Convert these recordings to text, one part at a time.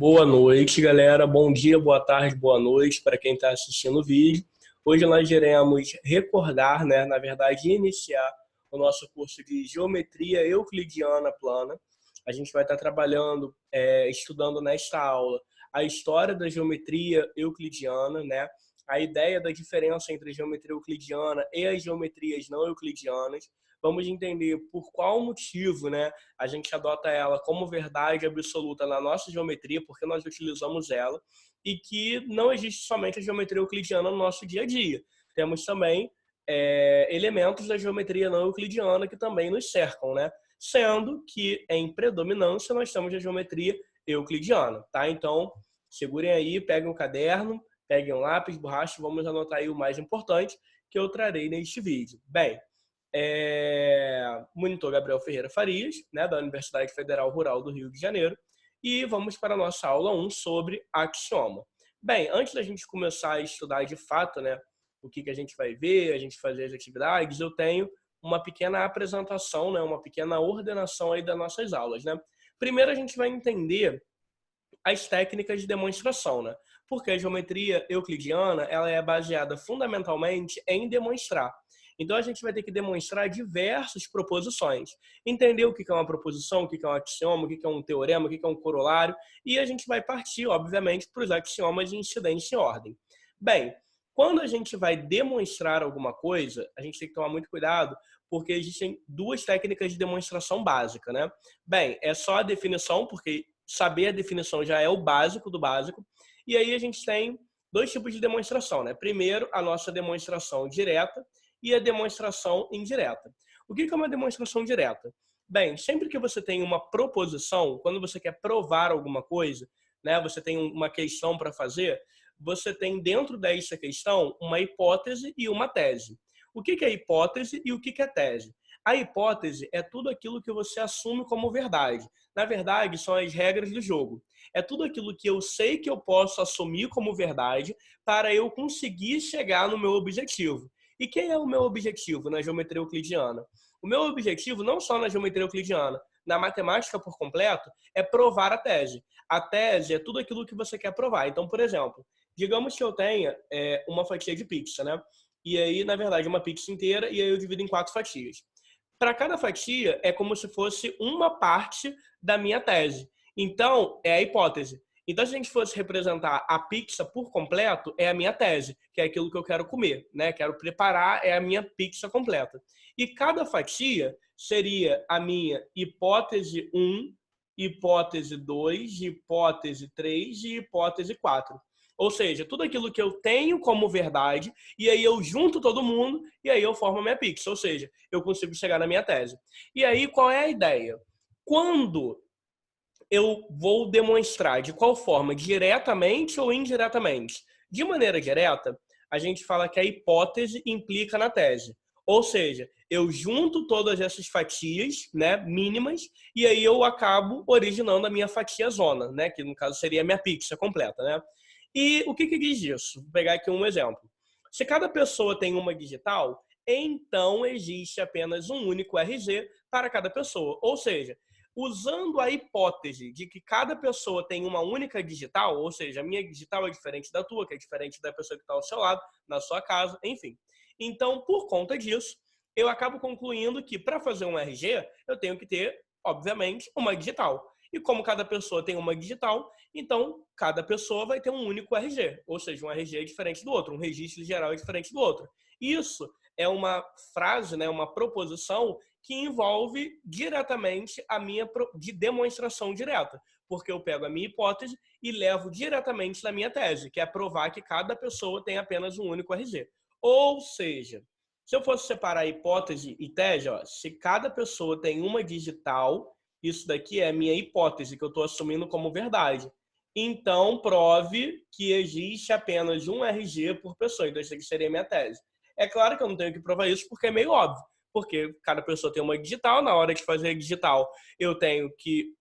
Boa noite, galera. Bom dia, boa tarde, boa noite para quem está assistindo o vídeo. Hoje nós iremos recordar, na verdade, iniciar o nosso curso de Geometria Euclidiana Plana. A gente vai estar trabalhando, estudando nesta aula a história da geometria euclidiana, a ideia da diferença entre a geometria euclidiana e as geometrias não euclidianas. Vamos entender por qual motivo, a gente adota ela como verdade absoluta na nossa geometria, porque nós utilizamos ela, e que não existe somente a geometria euclidiana no nosso dia a dia. Temos também elementos da geometria não euclidiana que também nos cercam, sendo que em predominância nós temos a geometria euclidiana, tá? Então, segurem aí, peguem um caderno, peguem um lápis, borracha, vamos anotar aí o mais importante que eu neste vídeo. Bem, monitor Gabriel Ferreira Farias, da Universidade Federal Rural do Rio de Janeiro, e vamos para a nossa aula 1 sobre axioma. Bem, antes da gente começar a estudar de fato, o que a gente vai ver, a gente fazer as atividades, eu tenho uma pequena apresentação, uma pequena ordenação aí das nossas aulas, Primeiro a gente vai entender as técnicas de demonstração, porque a geometria euclidiana ela é baseada fundamentalmente em demonstrar. Então, a gente vai ter que demonstrar diversas proposições. Entender o que é uma proposição, o que é um axioma, o que é um teorema, o que é um corolário. E a gente vai partir, obviamente, para os axiomas de incidência em ordem. Bem, quando a gente vai demonstrar alguma coisa, a gente tem que tomar muito cuidado, porque existem duas técnicas de demonstração básica, Bem, é só a definição, porque saber a definição já é o básico do básico. E aí a gente tem dois tipos de demonstração, Primeiro, a nossa demonstração direta, e a demonstração indireta. O que é uma demonstração direta? Bem, sempre que você tem uma proposição, quando você quer provar alguma coisa, você tem uma questão para fazer, você tem dentro dessa questão uma hipótese e uma tese. O que é hipótese e o que é tese? A hipótese é tudo aquilo que você assume como verdade. Na verdade, são as regras do jogo. É tudo aquilo que eu sei que eu posso assumir como verdade para eu conseguir chegar no meu objetivo. E quem é o meu objetivo na geometria euclidiana? O meu objetivo, não só na geometria euclidiana, na matemática por completo, é provar a tese. A tese é tudo aquilo que você quer provar. Então, por exemplo, digamos que eu tenha uma fatia de pizza, E aí, na verdade, uma pizza inteira, e aí eu divido em 4 fatias. Para cada fatia, é como se fosse uma parte da minha tese. Então, é a hipótese. Então, se a gente fosse representar a pizza por completo, é a minha tese, que é aquilo que eu quero comer, Quero preparar, é a minha pizza completa. E cada fatia seria a minha hipótese 1, hipótese 2, hipótese 3 e hipótese 4. Ou seja, tudo aquilo que eu tenho como verdade, e aí eu junto todo mundo, e aí eu formo a minha pizza. Ou seja, eu consigo chegar na minha tese. E aí, qual é a ideia? Quando eu vou demonstrar de qual forma, diretamente ou indiretamente. De maneira direta, a gente fala que a hipótese implica na tese. Ou seja, eu junto todas essas fatias, mínimas, e aí eu acabo originando a minha fatia zona, que no caso seria a minha pizza completa, E o que diz isso? Vou pegar aqui um exemplo. Se cada pessoa tem uma digital, então existe apenas um único RG para cada pessoa. Ou seja, usando a hipótese de que cada pessoa tem uma única digital, ou seja, a minha digital é diferente da tua, que é diferente da pessoa que está ao seu lado, na sua casa, enfim. Então, por conta disso, eu acabo concluindo que para fazer um RG, eu tenho que ter, obviamente, uma digital. E como cada pessoa tem uma digital, então cada pessoa vai ter um único RG, ou seja, um RG diferente do outro, um registro geral diferente do outro. Isso é uma frase, uma proposição que envolve diretamente a minha demonstração direta, porque eu pego a minha hipótese e levo diretamente na minha tese, que é provar que cada pessoa tem apenas um único RG. Ou seja, se eu fosse separar hipótese e tese, se cada pessoa tem uma digital, isso daqui é a minha hipótese, que eu estou assumindo como verdade. Então, prove que existe apenas um RG por pessoa. Então, isso aqui seria a minha tese. É claro que eu não tenho que provar isso, porque é meio óbvio. Porque cada pessoa tem uma digital, na hora de fazer a digital,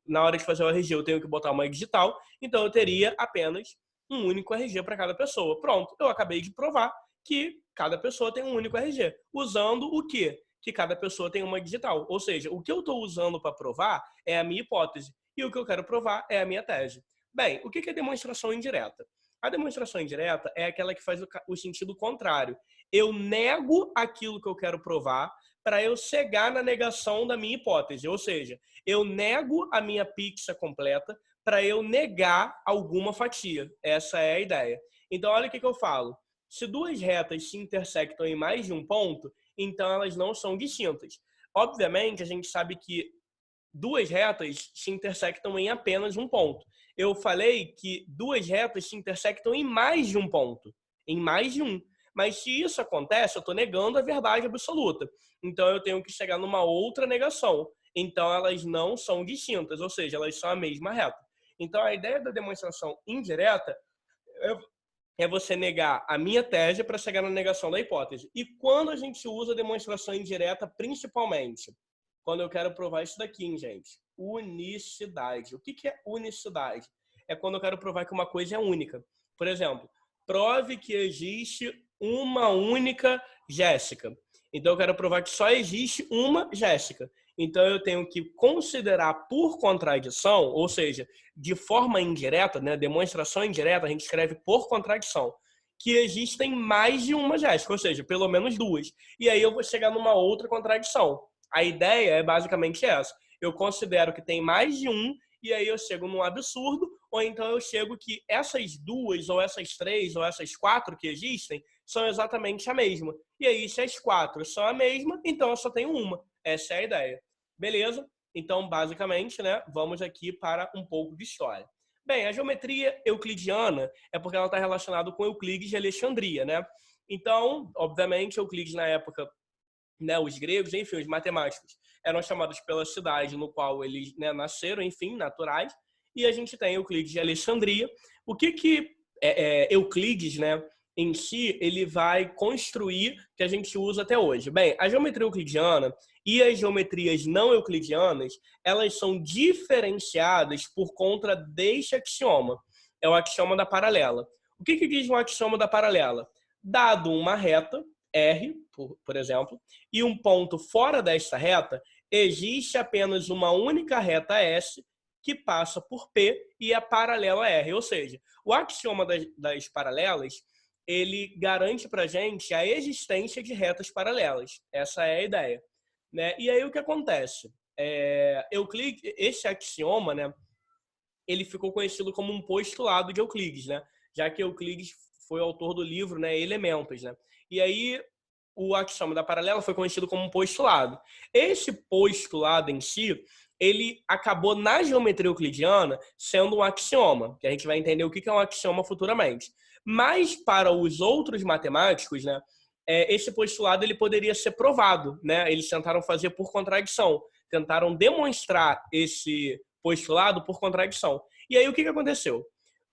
na hora de fazer o RG, eu tenho que botar uma digital, então eu teria apenas um único RG para cada pessoa. Pronto, eu acabei de provar que cada pessoa tem um único RG. Usando o quê? Que cada pessoa tem uma digital. Ou seja, o que eu estou usando para provar é a minha hipótese. E o que eu quero provar é a minha tese. Bem, o que é demonstração indireta? A demonstração indireta é aquela que faz o sentido contrário. Eu nego aquilo que eu quero provar para eu chegar na negação da minha hipótese. Ou seja, eu nego a minha pizza completa para eu negar alguma fatia. Essa é a ideia. Então, olha o que eu falo. Se duas retas se intersectam em mais de um ponto, então elas não são distintas. Obviamente, a gente sabe que duas retas se intersectam em apenas um ponto. Eu falei que duas retas se intersectam em mais de um ponto, em mais de um. Mas se isso acontece, eu estou negando a verdade absoluta. Então eu tenho que chegar numa outra negação. Então elas não são distintas, ou seja, elas são a mesma reta. Então a ideia da demonstração indireta é você negar a minha tese para chegar na negação da hipótese. E quando a gente usa a demonstração indireta, principalmente? Quando eu quero provar isso daqui, hein, gente? Unicidade. O que é unicidade? É quando eu quero provar que uma coisa é única. Por exemplo, prove que existe uma única Jéssica. Então, eu quero provar que só existe uma Jéssica. Então, eu tenho que considerar por contradição, ou seja, de forma indireta, né, demonstração indireta, a gente escreve por contradição, que existem mais de uma Jéssica, ou seja, pelo menos duas. E aí eu vou chegar numa outra contradição. A ideia é basicamente essa. Eu considero que tem mais de um, e aí eu chego num absurdo, ou então eu chego que essas duas, ou essas três, ou essas quatro que existem, são exatamente a mesma. E aí, se as quatro são a mesma, então eu só tenho uma. Essa é a ideia. Beleza? Então, basicamente, né, vamos aqui para um pouco de história. Bem, a geometria euclidiana é porque ela está relacionada com Euclides de Alexandria, né? Então, obviamente, Euclides na época, né, os gregos, enfim, os matemáticos, eram chamados pela cidade no qual eles, né, nasceram, enfim, naturais, e a gente tem Euclides de Alexandria. O que Euclides, né, em si, ele vai construir que a gente usa até hoje? Bem, a geometria euclidiana e as geometrias não euclidianas, elas são diferenciadas por conta deste axioma. É o axioma da paralela. O que diz um axioma da paralela? Dado uma reta, R, por exemplo, e um ponto fora desta reta, existe apenas uma única reta S que passa por P e é paralela a R. Ou seja, o axioma das paralelas, ele garante para a gente a existência de retas paralelas. Essa é a ideia. Né? E aí o que acontece? Euclides, esse axioma, né, ele ficou conhecido como um postulado de Euclides, né? Já que Euclides foi o autor do livro, né, Elementos, né? E aí o axioma da paralela foi conhecido como um postulado. Esse postulado em si, ele acabou na geometria euclidiana sendo um axioma, que a gente vai entender o que é um axioma futuramente. Mas para os outros matemáticos, né, esse postulado ele poderia ser provado, né? Eles tentaram fazer por contradição, tentaram demonstrar esse postulado por contradição. E aí o que aconteceu?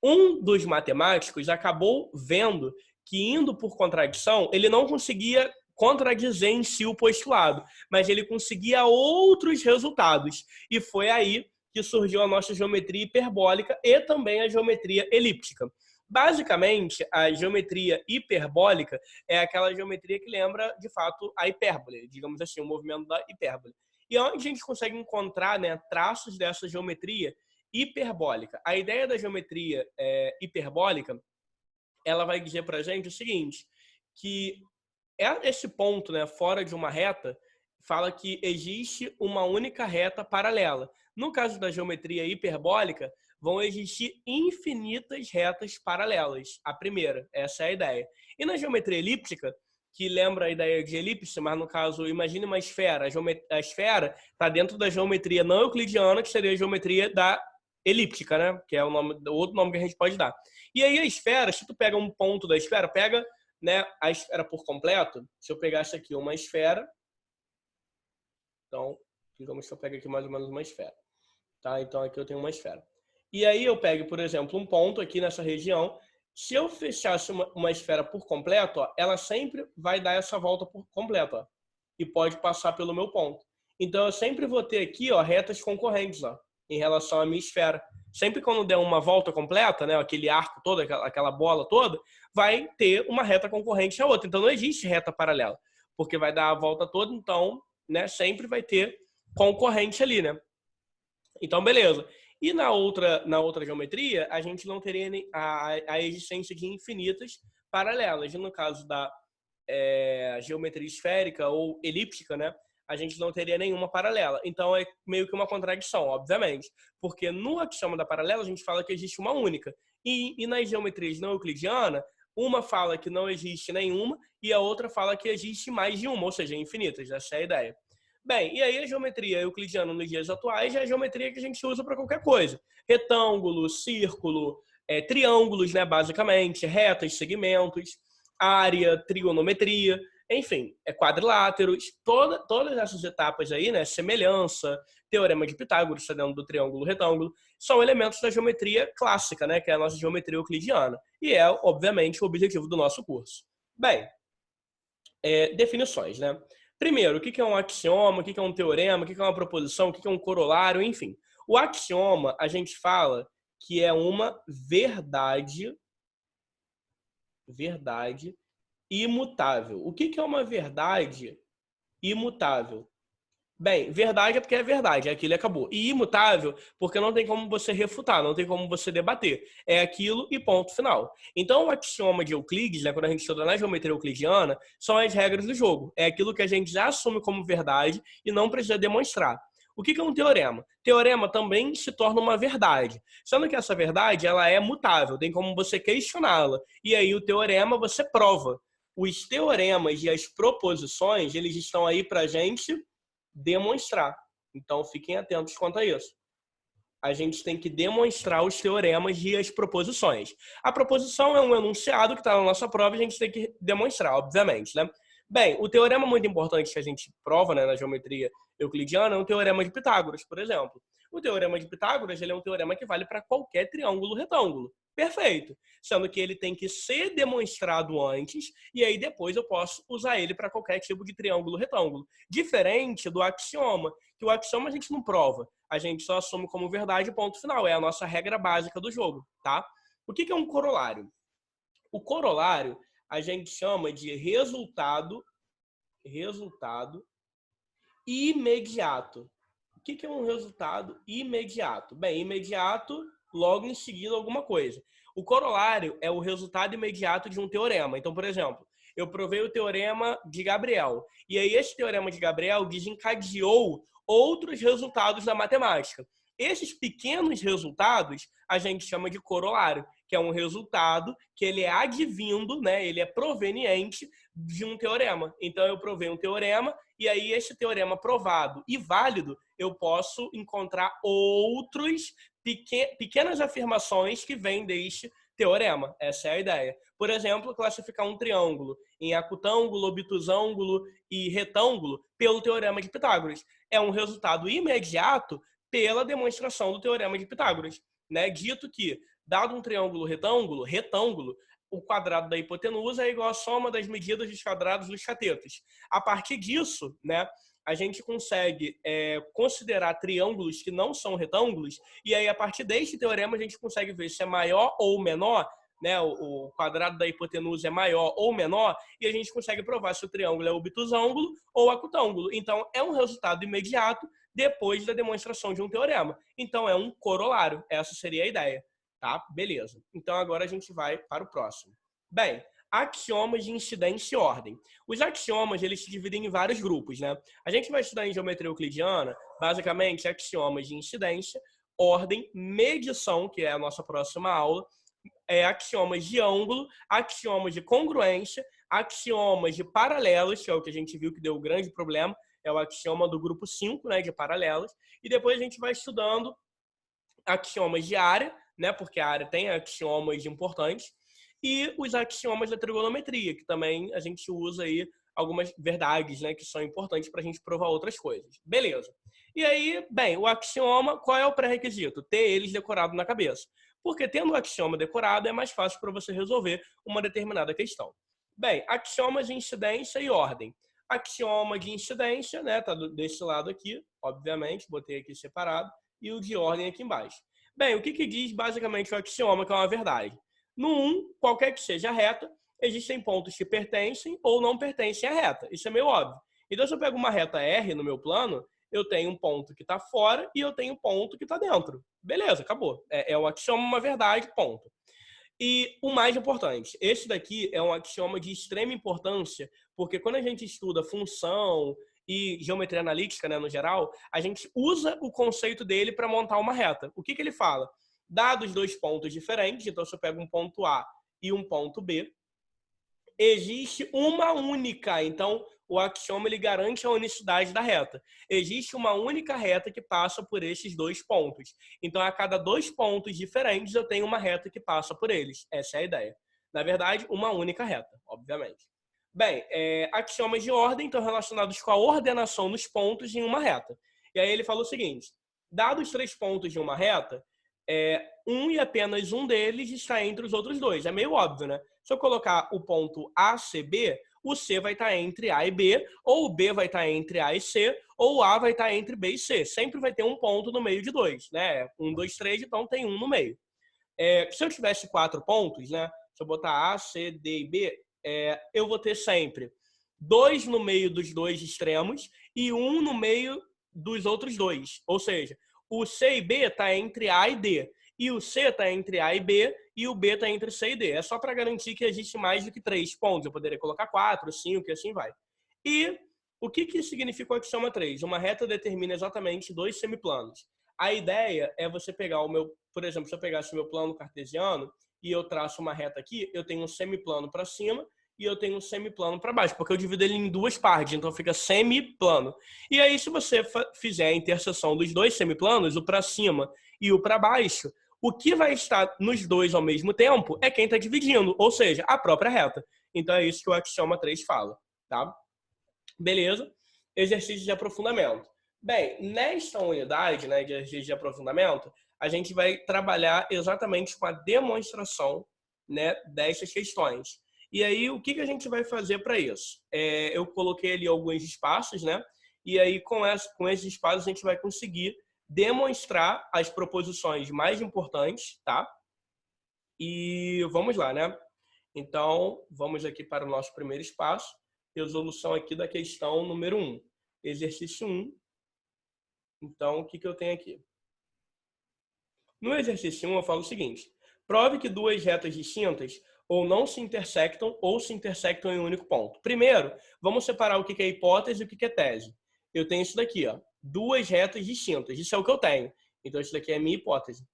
Um dos matemáticos acabou vendo que, indo por contradição, ele não conseguia contradizer em si o postulado, mas ele conseguia outros resultados. E foi aí que surgiu a nossa geometria hiperbólica e também a geometria elíptica. Basicamente, a geometria hiperbólica é aquela geometria que lembra, de fato, a hipérbole, digamos assim, o movimento da hipérbole. E onde a gente consegue encontrar, né, traços dessa geometria hiperbólica? A ideia da geometria hiperbólica, ela vai dizer para a gente o seguinte, que esse ponto, né, fora de uma reta, fala que existe uma única reta paralela. No caso da geometria hiperbólica, vão existir infinitas retas paralelas. A primeira, essa é a ideia. E na geometria elíptica, que lembra a ideia de elipse, mas no caso, imagine uma esfera. A esfera está dentro da geometria não euclidiana, que seria a geometria da elíptica, né? Que é o outro nome que a gente pode dar. E aí a esfera, se tu pega um ponto da esfera, pega, né, a esfera por completo. Se eu pegasse aqui uma esfera, então, digamos que eu pego aqui mais ou menos uma esfera. Tá? Então aqui eu tenho uma esfera. E aí eu pego, por exemplo, um ponto aqui nessa região. Se eu fechasse uma esfera por completo, ó, ela sempre vai dar essa volta por completo, ó, e pode passar pelo meu ponto. Então eu sempre vou ter aqui, ó, retas concorrentes, ó, em relação à minha esfera. Sempre quando der uma volta completa, né, aquele arco todo, aquela bola toda, vai ter uma reta concorrente à outra. Então não existe reta paralela, porque vai dar a volta toda, então, né, sempre vai ter concorrente ali, né? Então, beleza. E na outra geometria, a gente não teria a existência de infinitas paralelas. E no caso da geometria esférica ou elíptica, né, a gente não teria nenhuma paralela. Então é meio que uma contradição, obviamente. Porque no axioma da paralela, a gente fala que existe uma única. E nas geometrias não euclidianas, uma fala que não existe nenhuma e a outra fala que existe mais de uma, ou seja, infinitas. Essa é a ideia. Bem, e aí a geometria euclidiana nos dias atuais é a geometria que a gente usa para qualquer coisa. Retângulo, círculo, triângulos, né, basicamente, retas, segmentos, área, trigonometria, enfim, quadriláteros, todas essas etapas aí, né, semelhança, teorema de Pitágoras, está dentro do triângulo retângulo, são elementos da geometria clássica, né, que é a nossa geometria euclidiana. E é, obviamente, o objetivo do nosso curso. Bem, definições, né? Primeiro, o que é um axioma, o que é um teorema, o que é uma proposição, o que é um corolário, enfim. O axioma, a gente fala que é uma verdade imutável. O que é uma verdade imutável? Bem, verdade é porque é verdade, é aquilo e acabou. E imutável porque não tem como você refutar, não tem como você debater. É aquilo e ponto final. Então, o axioma de Euclides, né, quando a gente estuda na geometria euclidiana, são as regras do jogo. É aquilo que a gente já assume como verdade e não precisa demonstrar. O que é um teorema? Teorema também se torna uma verdade, sendo que essa verdade ela é mutável, tem como você questioná-la. E aí o teorema você prova. Os teoremas e as proposições, eles estão aí para a gente demonstrar. Então, fiquem atentos quanto a isso. A gente tem que demonstrar os teoremas e as proposições. A proposição é um enunciado que está na nossa prova e a gente tem que demonstrar, obviamente, né? Bem, o teorema muito importante que a gente prova, né, na geometria euclidiana é o teorema de Pitágoras, por exemplo. O teorema de Pitágoras ele é um teorema que vale para qualquer triângulo retângulo. Perfeito. Sendo que ele tem que ser demonstrado antes e aí depois eu posso usar ele para qualquer tipo de triângulo retângulo. Diferente do axioma, que o axioma a gente não prova. A gente só assume como verdade ponto final. É a nossa regra básica do jogo, tá? O que é um corolário? O corolário a gente chama de resultado imediato. O que é um resultado imediato? Bem, imediato, logo em seguida alguma coisa. O corolário é o resultado imediato de um teorema. Então, por exemplo, eu provei o teorema de Gabriel. E aí esse teorema de Gabriel desencadeou outros resultados da matemática. Esses pequenos resultados a gente chama de corolário, que é um resultado que ele é advindo, né? Ele é proveniente de um teorema. Então, eu provei um teorema e aí esse teorema provado e válido, eu posso encontrar outros pequenas afirmações que vêm deste teorema. Essa é a ideia. Por exemplo, classificar um triângulo em acutângulo, obtusângulo e retângulo pelo teorema de Pitágoras. É um resultado imediato pela demonstração do teorema de Pitágoras, né? Dito que, dado um triângulo retângulo, o quadrado da hipotenusa é igual à soma das medidas dos quadrados dos catetos. A partir disso, né, a gente consegue considerar triângulos que não são retângulos, e aí a partir deste teorema a gente consegue ver se é maior ou menor, né, o quadrado da hipotenusa é maior ou menor, e a gente consegue provar se o triângulo é obtusângulo ou acutângulo. Então, é um resultado imediato depois da demonstração de um teorema. Então, é um corolário. Essa seria a ideia. Tá? Beleza. Então, agora a gente vai para o próximo. Bem, axiomas de incidência e ordem. Os axiomas, eles se dividem em vários grupos, né? A gente vai estudar em geometria euclidiana, basicamente, axiomas de incidência, ordem, medição, que é a nossa próxima aula, axiomas de ângulo, axiomas de congruência, axiomas de paralelos, que é o que a gente viu que deu um grande problema, é o axioma do grupo 5, né, de paralelos, e depois a gente vai estudando axiomas de área, né, porque a área tem axiomas importantes, e os axiomas da trigonometria, que também a gente usa aí algumas verdades, né, que são importantes para a gente provar outras coisas. Beleza. E aí, bem, o axioma, qual é o pré-requisito? Ter eles decorado na cabeça. Porque tendo o axioma decorado é mais fácil para você resolver uma determinada questão. Bem, axiomas de incidência e ordem. Axioma de incidência, né, tá desse lado aqui, obviamente, botei aqui separado, e o de ordem aqui embaixo. Bem, o que diz basicamente o axioma, que é uma verdade? No 1, qualquer que seja a reta, existem pontos que pertencem ou não pertencem à reta. Isso é meio óbvio. Então, se eu pego uma reta R no meu plano, eu tenho um ponto que está fora e eu tenho um ponto que está dentro. Beleza, acabou. É um axioma, uma verdade, ponto. E o mais importante, esse daqui é um axioma de extrema importância, porque quando a gente estuda função e geometria analítica, né, no geral, a gente usa o conceito dele para montar uma reta. O que ele fala? Dados dois pontos diferentes, então se eu pego um ponto A e um ponto B, existe uma única, então o axioma ele garante a unicidade da reta. Existe uma única reta que passa por esses dois pontos. Então, a cada dois pontos diferentes, eu tenho uma reta que passa por eles. Essa é a ideia. Na verdade, uma única reta, obviamente. Bem, axiomas de ordem estão relacionados com a ordenação dos pontos em uma reta. E aí ele fala o seguinte, dados três pontos de uma reta, um e apenas um deles está entre os outros dois. É meio óbvio, né? Se eu colocar o ponto A, C, B, o C vai estar entre A e B, ou o B vai estar entre A e C, ou o A vai estar entre B e C. Sempre vai ter um ponto no meio de dois, né? 1, 2, 3, então tem um no meio. Se eu tivesse 4 pontos, né? Se eu botar A, C, D e B, eu vou ter sempre 2 no meio dos dois extremos e 1 no meio dos outros dois. Ou seja, o C e B está entre A e D. E o C está entre A e B e o B está entre C e D. É só para garantir que existe mais do que 3 pontos. Eu poderia colocar 4, 5 e assim vai. E o que significa o axioma 3? Uma reta determina exatamente dois semiplanos. A ideia é você pegar o meu... Por exemplo, se eu pegasse o meu plano cartesiano e eu traço uma reta aqui, eu tenho um semiplano para cima e eu tenho um semiplano para baixo, porque eu divido ele em duas partes, então fica semiplano. E aí, se você fizer a interseção dos dois semiplanos, o para cima e o para baixo, o que vai estar nos dois ao mesmo tempo é quem está dividindo, ou seja, a própria reta. Então é isso que o axioma 3 fala, tá? Beleza? Exercício de aprofundamento. Bem, nesta unidade, né, de exercício de aprofundamento, a gente vai trabalhar exatamente com a demonstração, né, dessas questões. E aí, o que a gente vai fazer para isso? Eu coloquei ali alguns espaços, né? E aí, com esses espaços, a gente vai conseguir demonstrar as proposições mais importantes, tá? E vamos lá, né? Então, vamos aqui para o nosso primeiro espaço. Resolução aqui da questão número 1. Exercício 1. Então, o que eu tenho aqui? No exercício 1, eu falo o seguinte. Prove que duas retas distintas ou não se intersectam ou se intersectam em um único ponto. Primeiro, vamos separar o que é hipótese e o que é tese. Eu tenho isso daqui, ó. Duas retas distintas. Isso é o que eu tenho. Então, isso daqui é a minha hipótese.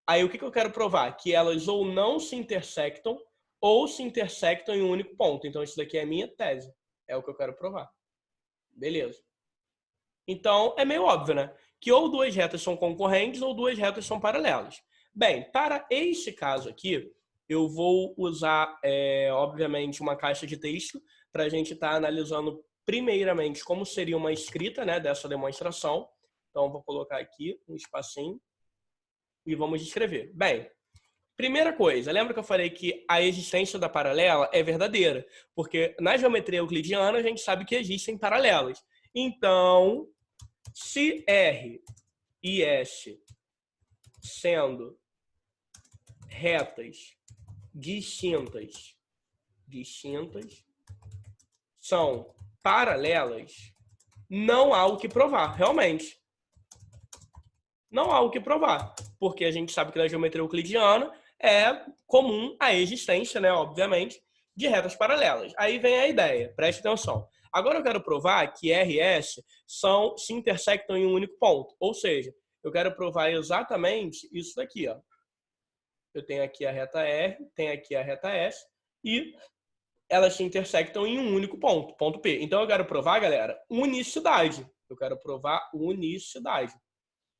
Aí, o que eu quero provar? Que elas ou não se intersectam ou se intersectam em um único ponto. Então, isso daqui é a minha tese. É o que eu quero provar. Beleza. Então, é meio óbvio, né? Que ou duas retas são concorrentes ou duas retas são paralelas. Bem, para este caso aqui, eu vou usar, obviamente, uma caixa de texto para a gente estar analisando primeiramente como seria uma escrita, né, dessa demonstração. Então, vou colocar aqui um espacinho e vamos escrever. Bem, primeira coisa, lembra que eu falei que a existência da paralela é verdadeira? Porque na geometria euclidiana a gente sabe que existem paralelas. Então, se R e S sendo retas distintas são paralelas, não há o que provar, realmente. Não há o que provar, porque a gente sabe que na geometria euclidiana é comum a existência, né, obviamente, de retas paralelas. Aí vem a ideia, preste atenção. Agora eu quero provar que R e S se intersectam em um único ponto, ou seja, eu quero provar exatamente isso daqui, ó. Eu tenho aqui a reta R, tenho aqui a reta S e elas se intersectam em um único ponto, ponto P. Então eu quero provar, galera, unicidade. Eu quero provar unicidade.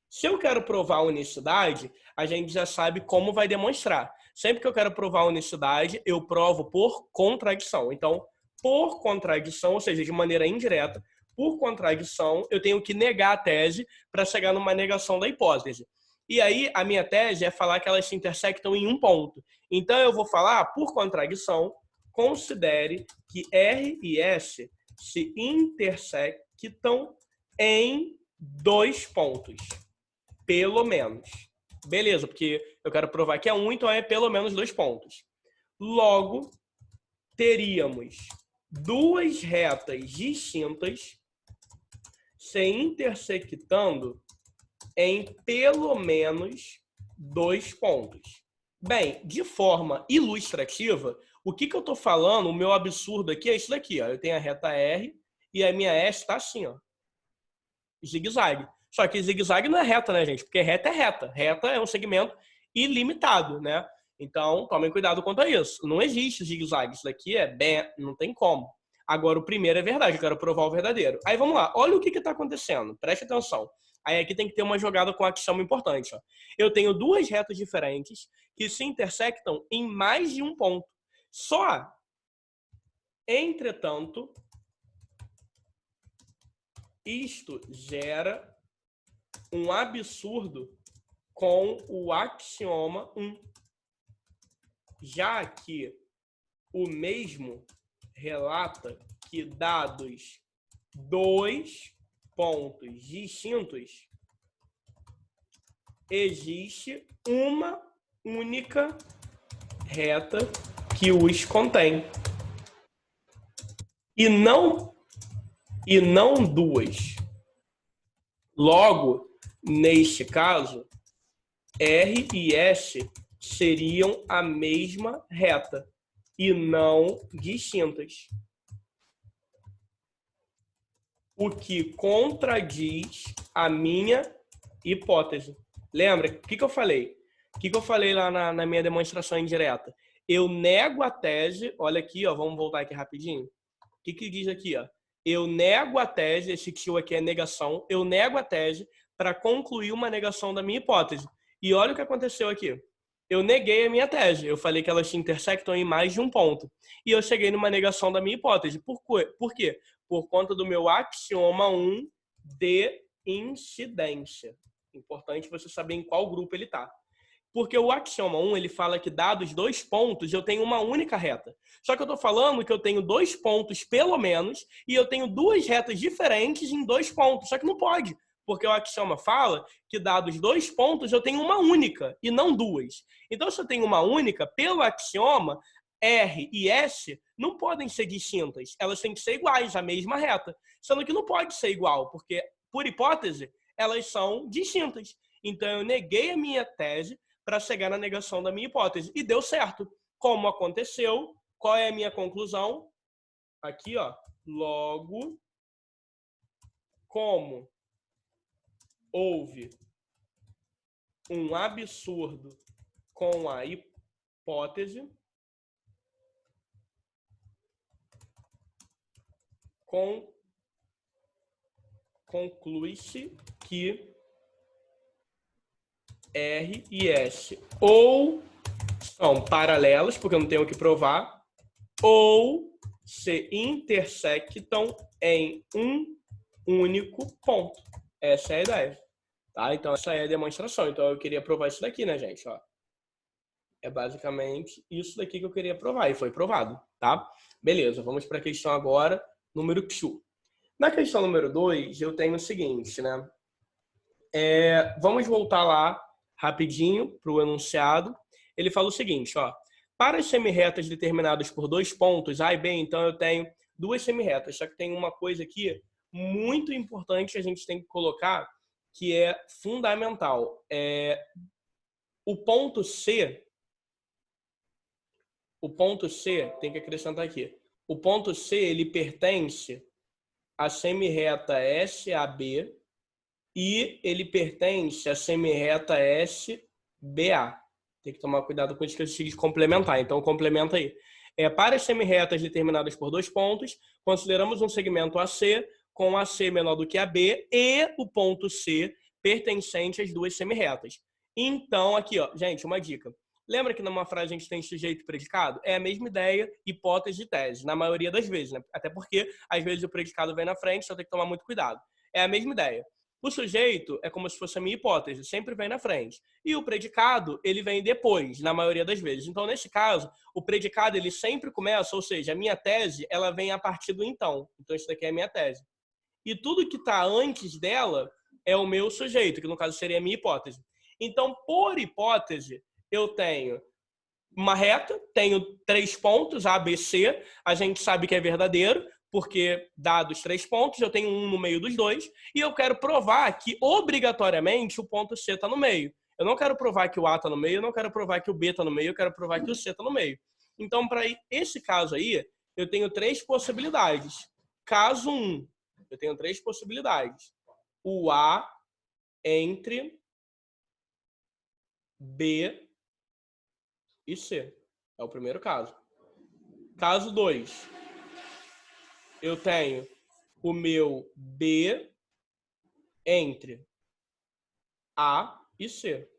Se eu quero provar unicidade, a gente já sabe como vai demonstrar. Sempre que eu quero provar unicidade, eu provo por contradição. Então, por contradição, ou seja, de maneira indireta, por contradição, eu tenho que negar a tese para chegar numa negação da hipótese. E aí, a minha tese é falar que elas se intersectam em um ponto. Então, eu vou falar, por contradição, considere que R e S se intersectam em dois pontos. Pelo menos. Beleza, porque eu quero provar que é um, então é pelo menos 2 pontos. Logo, teríamos duas retas distintas se intersectando em pelo menos 2 pontos. Bem, de forma ilustrativa, o que eu estou falando, o meu absurdo aqui é isso daqui. Ó. Eu tenho a reta R e a minha S está assim, ó, zigue-zague. Só que zigue-zague não é reta, né, gente? Porque reta é reta. Reta é um segmento ilimitado, né? Então, tomem cuidado quanto a isso. Não existe zigue-zague. Isso daqui é bem, não tem como. Agora, o primeiro é verdade. Eu quero provar o verdadeiro. Aí, vamos lá. Olha o que está acontecendo. Preste atenção. Aí, aqui tem que ter uma jogada com axioma importante. Ó. Eu tenho duas retas diferentes que se intersectam em mais de um ponto. Só, entretanto, isto gera um absurdo com o axioma 1, já que o mesmo relata que dados dois pontos distintos, existe uma única reta que os contém. E não duas. Logo, neste caso, R e S seriam a mesma reta e não distintas. O que contradiz a minha hipótese. Lembra? O que eu falei? O que eu falei lá na minha demonstração indireta? Eu nego a tese, olha aqui, ó, vamos voltar aqui rapidinho. O que diz aqui? Ó? Eu nego a tese, esse tio aqui é negação, eu nego a tese para concluir uma negação da minha hipótese. E olha o que aconteceu aqui. Eu neguei a minha tese, eu falei que elas se intersectam em mais de um ponto. E eu cheguei numa negação da minha hipótese. Por quê? Por conta do meu axioma 1 de incidência. Importante você saber em qual grupo ele está. Porque o axioma 1, ele fala que dados dois pontos, eu tenho uma única reta. Só que eu estou falando que eu tenho 2 pontos, pelo menos, e eu tenho duas retas diferentes em 2 pontos. Só que não pode, porque o axioma fala que dados 2 pontos, eu tenho uma única, e não duas. Então, se eu tenho uma única, pelo axioma, R e S não podem ser distintas. Elas têm que ser iguais, a mesma reta. Sendo que não pode ser igual, porque, por hipótese, elas são distintas. Então, eu neguei a minha tese para chegar na negação da minha hipótese. E deu certo. Como aconteceu? Qual é a minha conclusão? Aqui, ó. Logo, como houve um absurdo com a hipótese, conclui-se que R e S ou são paralelas, porque eu não tenho o que provar, ou se intersectam em um único ponto. Essa é a ideia. Tá? Então, essa é a demonstração. Então, eu queria provar isso daqui, né, gente? Ó. É basicamente isso daqui que eu queria provar, e foi provado. Tá? Beleza, vamos para a questão agora, número 2. Na questão número 2, eu tenho o seguinte, né? Vamos voltar lá rapidinho para o enunciado. Ele fala o seguinte, ó. Para as semirretas determinadas por 2 pontos, A e B, então eu tenho duas semirretas. Só que tem uma coisa aqui muito importante que a gente tem que colocar, que é fundamental. O ponto C, tem que acrescentar aqui. O ponto C, ele pertence à semirreta SAB e ele pertence à semirreta SBA. Tem que tomar cuidado com isso que eu decidi complementar. Então, complementa aí. Para as semirretas determinadas por 2 pontos, consideramos um segmento AC com AC menor do que AB e o ponto C pertencente às duas semirretas. Então, aqui, ó, gente, uma dica. Lembra que numa frase a gente tem sujeito e predicado? É a mesma ideia, hipótese e tese, na maioria das vezes, né? Até porque, às vezes, o predicado vem na frente, então tem que tomar muito cuidado. É a mesma ideia. O sujeito é como se fosse a minha hipótese, sempre vem na frente. E o predicado, ele vem depois, na maioria das vezes. Então, nesse caso, o predicado, ele sempre começa, ou seja, a minha tese, ela vem a partir do então. Então, isso daqui é a minha tese. E tudo que está antes dela é o meu sujeito, que no caso seria a minha hipótese. Então, por hipótese, eu tenho uma reta, tenho 3 pontos, A, B, C, a gente sabe que é verdadeiro. Porque, dados 3 pontos, eu tenho um no meio dos dois, e eu quero provar que, obrigatoriamente, o ponto C está no meio. Eu não quero provar que o A está no meio, eu não quero provar que o B está no meio, eu quero provar que o C está no meio. Então, para esse caso aí, eu tenho 3 possibilidades. Caso 1, eu tenho 3 possibilidades. O A entre B e C. É o primeiro caso. Caso 2, eu tenho o meu B entre A e C.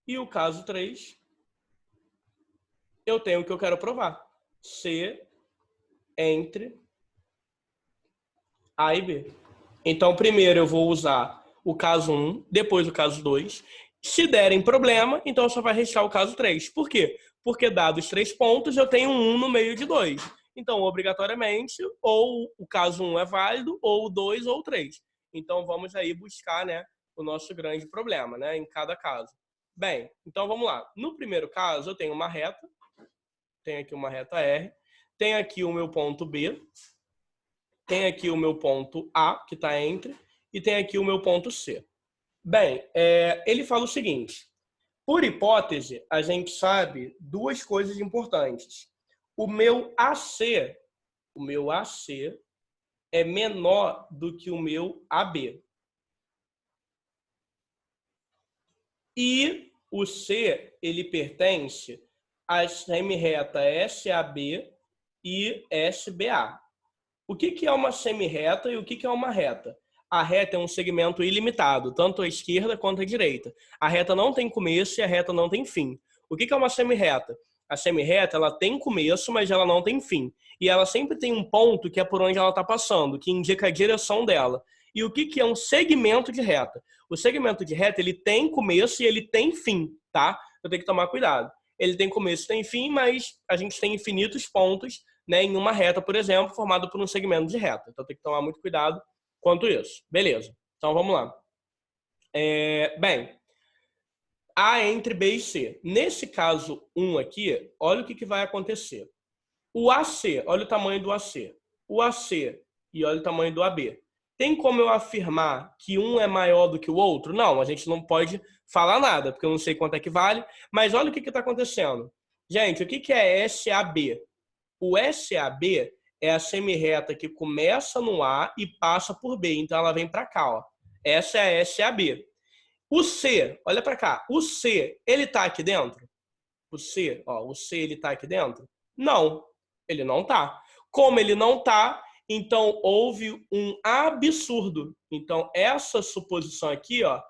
E o caso 3, eu tenho o que eu quero provar. C entre A e B. Então, primeiro eu vou usar o caso 1, depois o caso 2. Se derem problema, então só vai restar o caso 3. Por quê? Porque dados 3 pontos, eu tenho 1 no meio de 2. Então, obrigatoriamente, ou o caso 1 é válido, ou o 2 ou o 3. Então, vamos aí buscar, né, o nosso grande problema, né, em cada caso. Bem, então vamos lá. No primeiro caso, eu tenho uma reta. Tenho aqui uma reta R. Tenho aqui o meu ponto B. Tem aqui o meu ponto A, que está entre, e tem aqui o meu ponto C. Bem, ele fala o seguinte: por hipótese, a gente sabe duas coisas importantes. O meu AC é menor do que o meu AB. E o C, ele pertence à semi-reta SAB e SBA. O que é uma semi-reta e o que é uma reta? A reta é um segmento ilimitado, tanto à esquerda quanto à direita. A reta não tem começo e a reta não tem fim. O que é uma semi-reta? A semi-reta, ela tem começo, mas ela não tem fim. E ela sempre tem um ponto que é por onde ela está passando, que indica a direção dela. E o que é um segmento de reta? O segmento de reta, ele tem começo e ele tem fim, tá? Eu tenho que tomar cuidado. Ele tem começo e tem fim, mas a gente tem infinitos pontos, né, em uma reta, por exemplo, formado por um segmento de reta. Então tem que tomar muito cuidado quanto isso. Beleza. Então vamos lá. Bem, A entre B e C. Nesse caso 1 aqui, olha o que vai acontecer. O AC, olha o tamanho do AC. O AC e olha o tamanho do AB. Tem como eu afirmar que um é maior do que o outro? Não, a gente não pode falar nada, porque eu não sei quanto é que vale. Mas olha o que está acontecendo. Gente, o que é SAB? O SAB é a semi-reta que começa no A e passa por B. Então, ela vem para cá. Ó. Essa é a SAB. O C, olha para cá. O C, ele está aqui dentro? O C, ele está aqui dentro? Não, ele não está. Como ele não está, então houve um absurdo. Então, essa suposição aqui, ó,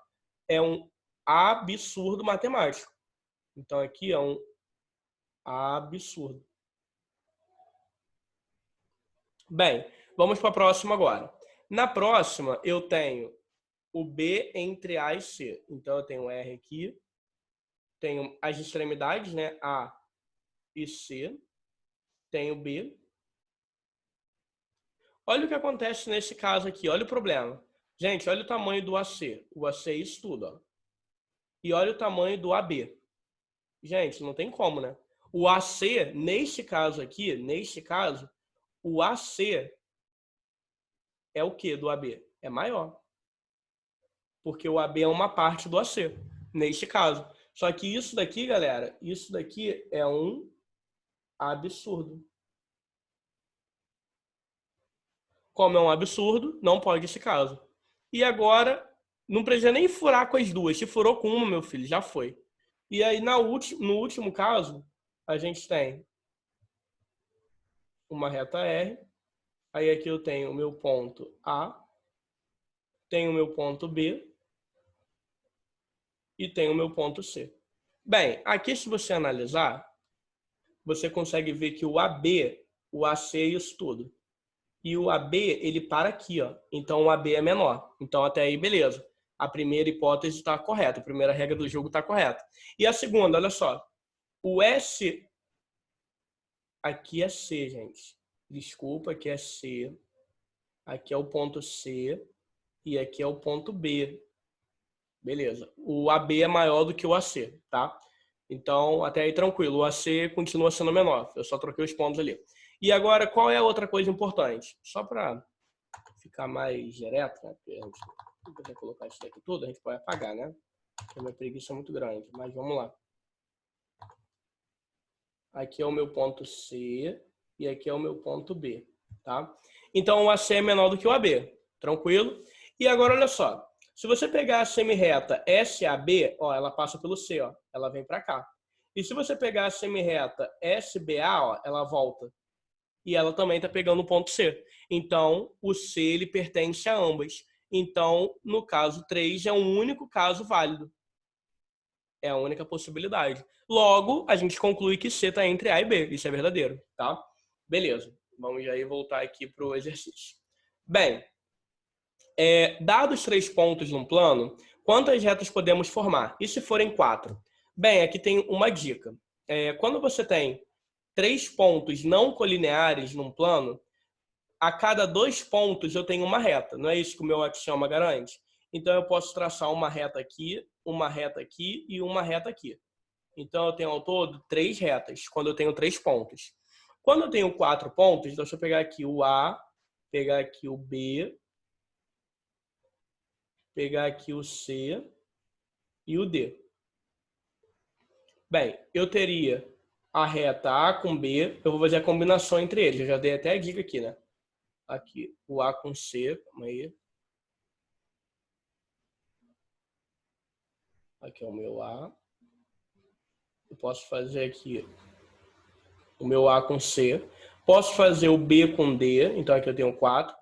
é um absurdo matemático. Então, aqui é um absurdo. Bem, vamos para a próxima agora. Na próxima, eu tenho o B entre A e C. Então, eu tenho R aqui. Tenho as extremidades, né? A e C. Tenho B. Olha o que acontece nesse caso aqui. Olha o problema. Gente, olha o tamanho do AC. O AC é isso tudo, ó. E olha o tamanho do AB. Gente, não tem como, né? O AC, neste caso aqui, o AC é o que do AB? É maior. Porque o AB é uma parte do AC, neste caso. Só que isso daqui, galera, isso daqui é um absurdo. Como é um absurdo, não pode esse caso. E agora, não precisa nem furar com as duas. Se furou com uma, meu filho, já foi. E aí, no último caso, a gente tem uma reta R. Aí aqui eu tenho o meu ponto A, tenho o meu ponto B e tenho o meu ponto C. Bem, aqui se você analisar, você consegue ver que o AB, o AC é isso tudo. E o AB, ele para aqui, ó. Então o AB é menor. Então até aí, beleza. A primeira hipótese está correta. A primeira regra do jogo está correta. E a segunda, olha só. O S... Aqui é C, gente. Desculpa, aqui é C. Aqui é o ponto C. E aqui é o ponto B. Beleza. O AB é maior do que o AC, tá? Então, até aí tranquilo. O AC continua sendo menor. Eu só troquei os pontos ali. E agora, qual é a outra coisa importante? Só para ficar mais direto, né? Porque a gente não pode colocar isso daqui tudo, a gente pode apagar, né? Porque a minha preguiça é muito grande, mas vamos lá. Aqui é o meu ponto C e aqui é o meu ponto B, tá? Então, o AC é menor do que o AB, tranquilo? E agora, olha só. Se você pegar a semirreta SAB, ó, ela passa pelo C, ó, ela vem para cá. E se você pegar a semirreta SBA, ó, ela volta. E ela também está pegando o ponto C. Então, o C ele pertence a ambas. Então, no caso 3, é um único caso válido. É a única possibilidade. Logo, a gente conclui que C está entre A e B. Isso é verdadeiro, tá? Beleza. Vamos aí voltar aqui para o exercício. Bem, dados 3 pontos num plano, quantas retas podemos formar? E se forem 4? Bem, aqui tem uma dica. Quando você tem 3 pontos não colineares num plano, a cada 2 pontos eu tenho uma reta. Não é isso que o meu axioma garante? Então, eu posso traçar uma reta aqui e uma reta aqui. Então, eu tenho ao todo 3 retas, quando eu tenho 3 pontos. Quando eu tenho 4 pontos, então, deixa eu pegar aqui o A, pegar aqui o B, pegar aqui o C e o D. Bem, eu teria a reta A com B, eu vou fazer a combinação entre eles. Eu já dei até a dica aqui, né? Aqui, o A com C, calma aí. Aqui é o meu A. Eu posso fazer aqui o meu A com C. Posso fazer o B com D, então aqui eu tenho 4.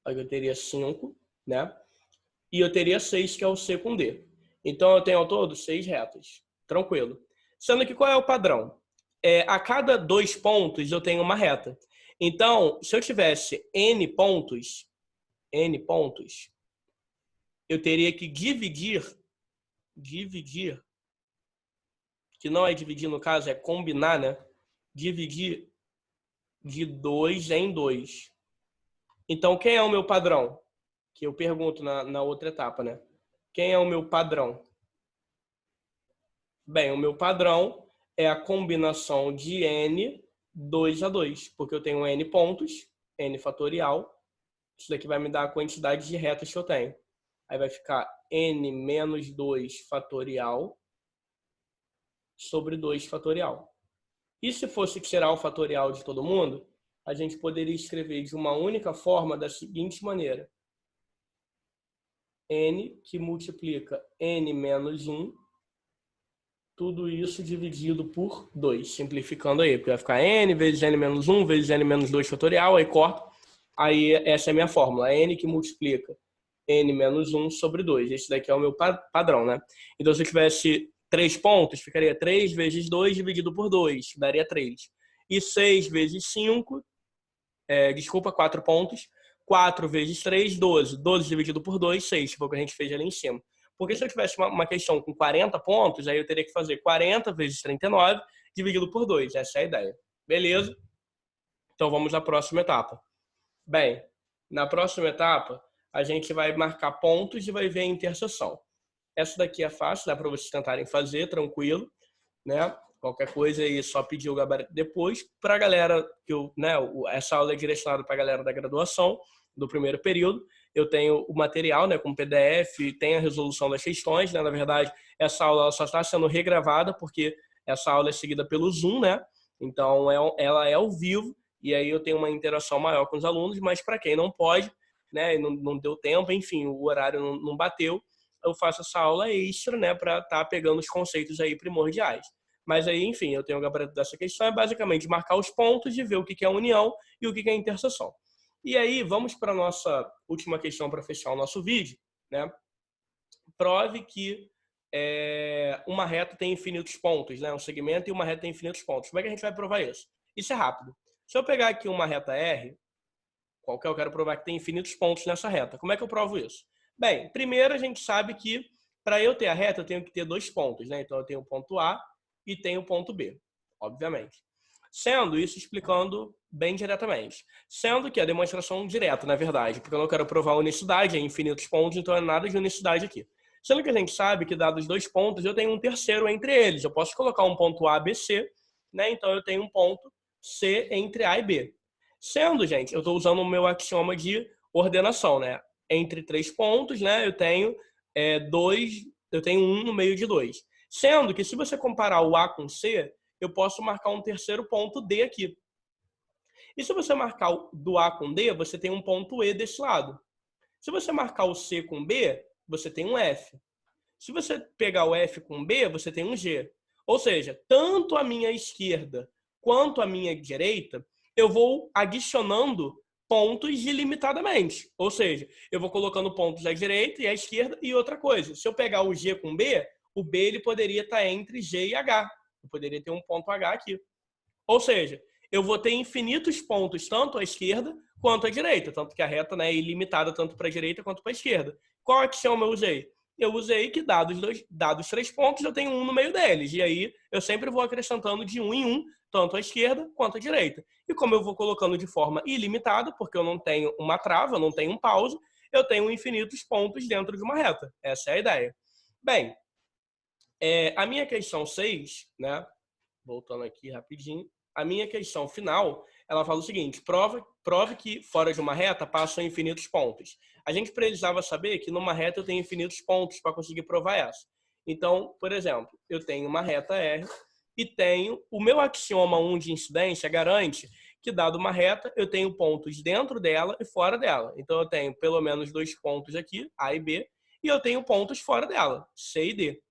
Aqui eu teria 5, né? E eu teria 6, que é o C com D. Então eu tenho ao todo 6 retas. Tranquilo. Sendo que qual é o padrão? A cada 2 pontos eu tenho uma reta. Então, se eu tivesse N pontos, eu teria que dividir, que não é dividir no caso, é combinar, né? Dividir de 2 em 2. Então, quem é o meu padrão? Que eu pergunto na outra etapa, né? Quem é o meu padrão? Bem, o meu padrão é a combinação de N 2 a 2, porque eu tenho N pontos, N fatorial. Isso daqui vai me dar a quantidade de retas que eu tenho. Aí vai ficar N menos 2 fatorial sobre 2 fatorial. E se fosse tirar o fatorial de todo mundo, a gente poderia escrever de uma única forma da seguinte maneira. N que multiplica N menos 1, tudo isso dividido por 2, simplificando aí, porque vai ficar N vezes N menos 1 vezes N menos 2 fatorial, aí corta. Aí essa é a minha fórmula, N que multiplica N menos 1 sobre 2. Esse daqui é o meu padrão, né? Então, se eu tivesse 3 pontos, ficaria 3 vezes 2 dividido por 2, daria 3. E 6 vezes 5, 4 pontos, 4 vezes 3, 12. 12 dividido por 2, 6, que foi o que a gente fez ali em cima. Porque se eu tivesse uma questão com 40 pontos, aí eu teria que fazer 40 vezes 39 dividido por 2. Essa é a ideia. Beleza? Então, vamos à próxima etapa. Bem, na próxima etapa, a gente vai marcar pontos e vai ver a interseção. Essa daqui é fácil, dá para vocês tentarem fazer, tranquilo, né? Qualquer coisa aí, só pedir o gabarito depois. Para a galera, essa aula é direcionada para a galera da graduação, do primeiro período. Eu tenho o material, né, com PDF, tem a resolução das questões, né? Na verdade, essa aula só está sendo regravada, porque essa aula é seguida pelo Zoom, né? Então, ela é ao vivo, e aí eu tenho uma interação maior com os alunos, mas para quem não pode, né, não deu tempo, enfim, o horário não bateu, eu faço essa aula extra, né, para estar pegando os conceitos aí primordiais. Mas aí, enfim, eu tenho o gabarito dessa questão, é basicamente marcar os pontos e ver o que é união e o que é interseção. E aí, vamos para a nossa última questão para fechar o nosso vídeo, né? Prove que uma reta tem infinitos pontos, né? Um segmento e uma reta tem infinitos pontos. Como é que a gente vai provar isso? Isso é rápido. Se eu pegar aqui uma reta R, qualquer, eu quero provar que tem infinitos pontos nessa reta. Como é que eu provo isso? Bem, primeiro a gente sabe que para eu ter a reta eu tenho que ter 2 pontos, né? Então eu tenho o ponto A e tenho o ponto B, obviamente. Sendo isso explicando bem diretamente. Sendo que a demonstração direta, na verdade, porque eu não quero provar unicidade, é infinitos pontos, então é nada de unicidade aqui. Sendo que a gente sabe que dados 2 pontos, eu tenho um terceiro entre eles. Eu posso colocar um ponto A, B, C, né? Então eu tenho um ponto C entre A e B. Sendo, gente, eu estou usando o meu axioma de ordenação, né? Entre 3 pontos, né? Eu tenho 1 no meio de 2. Sendo que se você comparar o A com C, eu posso marcar um terceiro ponto D aqui. E se você marcar do A com D, você tem um ponto E desse lado. Se você marcar o C com B, você tem um F. Se você pegar o F com B, você tem um G. Ou seja, tanto a minha esquerda quanto a minha direita, eu vou adicionando pontos ilimitadamente. Ou seja, eu vou colocando pontos à direita e à esquerda. E outra coisa, se eu pegar o G com B, o B ele poderia estar entre G e H. Eu poderia ter um ponto H aqui. Ou seja, eu vou ter infinitos pontos tanto à esquerda quanto à direita. Tanto que a reta, né, é ilimitada tanto para a direita quanto para a esquerda. Qual axioma eu usei? Eu usei que dados 3 pontos, eu tenho 1 no meio deles. E aí eu sempre vou acrescentando de 1 em 1, tanto à esquerda quanto à direita. E como eu vou colocando de forma ilimitada, porque eu não tenho uma trava, eu não tenho um pause, eu tenho infinitos pontos dentro de uma reta. Essa é a ideia. Bem, a minha questão 6, né? Voltando aqui rapidinho. A minha questão final, ela fala o seguinte: prove que fora de uma reta passam infinitos pontos. A gente precisava saber que numa reta eu tenho infinitos pontos para conseguir provar essa. Então, por exemplo, eu tenho uma reta R e tenho o meu axioma 1 de incidência garante que, dado uma reta, eu tenho pontos dentro dela e fora dela. Então, eu tenho pelo menos 2 pontos aqui, A e B, e eu tenho pontos fora dela, C e D.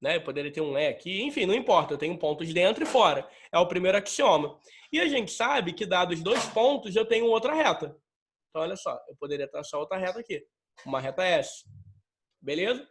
Né? Eu poderia ter um E aqui, enfim, não importa, eu tenho pontos dentro e fora. É o primeiro axioma. E a gente sabe que, dados 2 pontos, eu tenho outra reta. Então, olha só, eu poderia traçar outra reta aqui, uma reta S. Beleza?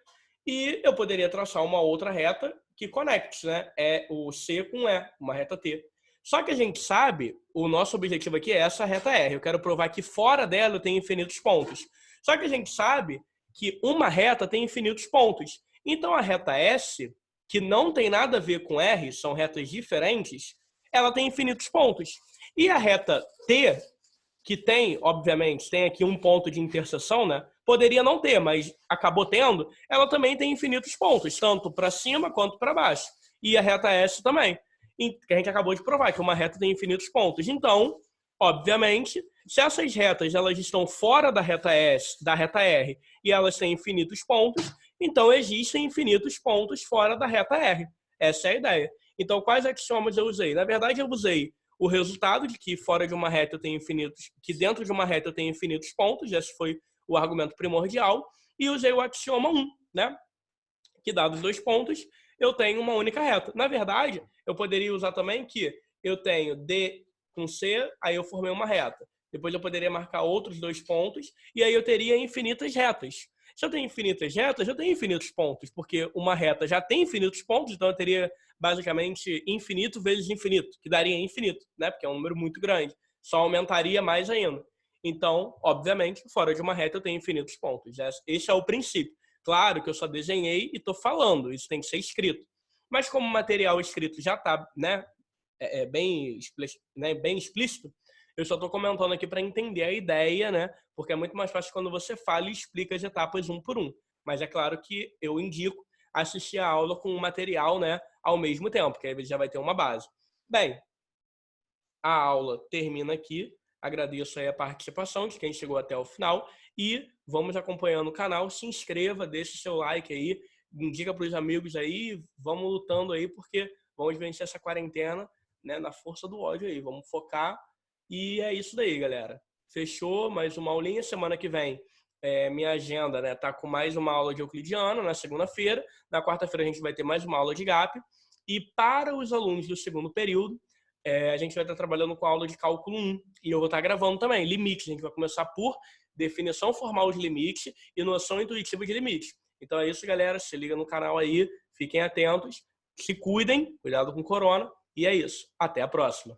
E eu poderia traçar uma outra reta que conecte, né? É o C com E, uma reta T. Só que a gente sabe, o nosso objetivo aqui é essa reta R. Eu quero provar que fora dela eu tenho infinitos pontos. Só que a gente sabe que uma reta tem infinitos pontos. Então a reta S, que não tem nada a ver com R, são retas diferentes, ela tem infinitos pontos. E a reta T, que tem, obviamente, tem aqui um ponto de interseção, né? Poderia não ter, mas acabou tendo, ela também tem infinitos pontos, tanto para cima quanto para baixo. E a reta S também, que a gente acabou de provar, que uma reta tem infinitos pontos. Então, obviamente, se essas retas elas estão fora da reta S, da reta R, e elas têm infinitos pontos, então existem infinitos pontos fora da reta R. Essa é a ideia. Então, quais axiomas eu usei? Na verdade, eu usei o resultado de que fora de uma reta eu tenho infinitos, que dentro de uma reta eu tenho infinitos pontos, esse foi o argumento primordial, e usei o axioma 1, né? Que dados 2 pontos, eu tenho uma única reta. Na verdade, eu poderia usar também que eu tenho D com C, aí eu formei uma reta. Depois eu poderia marcar outros 2 pontos, e aí eu teria infinitas retas. Se eu tenho infinitas retas, eu tenho infinitos pontos, porque uma reta já tem infinitos pontos, então eu teria basicamente infinito vezes infinito, que daria infinito, né? Porque é um número muito grande. Só aumentaria mais ainda. Então, obviamente, fora de uma reta eu tenho infinitos pontos. Esse é o princípio. Claro que eu só desenhei e estou falando, isso tem que ser escrito. Mas como o material escrito já está, né, bem explícito, eu só estou comentando aqui para entender a ideia, né? Porque é muito mais fácil quando você fala e explica as etapas um por um. Mas é claro que eu indico assistir a aula com o material, né, ao mesmo tempo, que aí já vai ter uma base. Bem, a aula termina aqui. Agradeço aí a participação de quem chegou até o final e vamos acompanhando o canal. Se inscreva, deixe seu like aí, indica para os amigos aí, vamos lutando aí porque vamos vencer essa quarentena, né, na força do ódio aí. Vamos focar e é isso daí, galera. Fechou? Mais uma aulinha. Semana que vem minha agenda, né, tá com mais uma aula de euclidiano na segunda-feira. Na quarta-feira a gente vai ter mais uma aula de GAP. E para os alunos do segundo período, a gente vai estar trabalhando com a aula de cálculo 1. E eu vou estar gravando também limites. A gente vai começar por definição formal de limite e noção intuitiva de limite. Então é isso, galera. Se liga no canal aí. Fiquem atentos. Se cuidem. Cuidado com corona. E é isso. Até a próxima.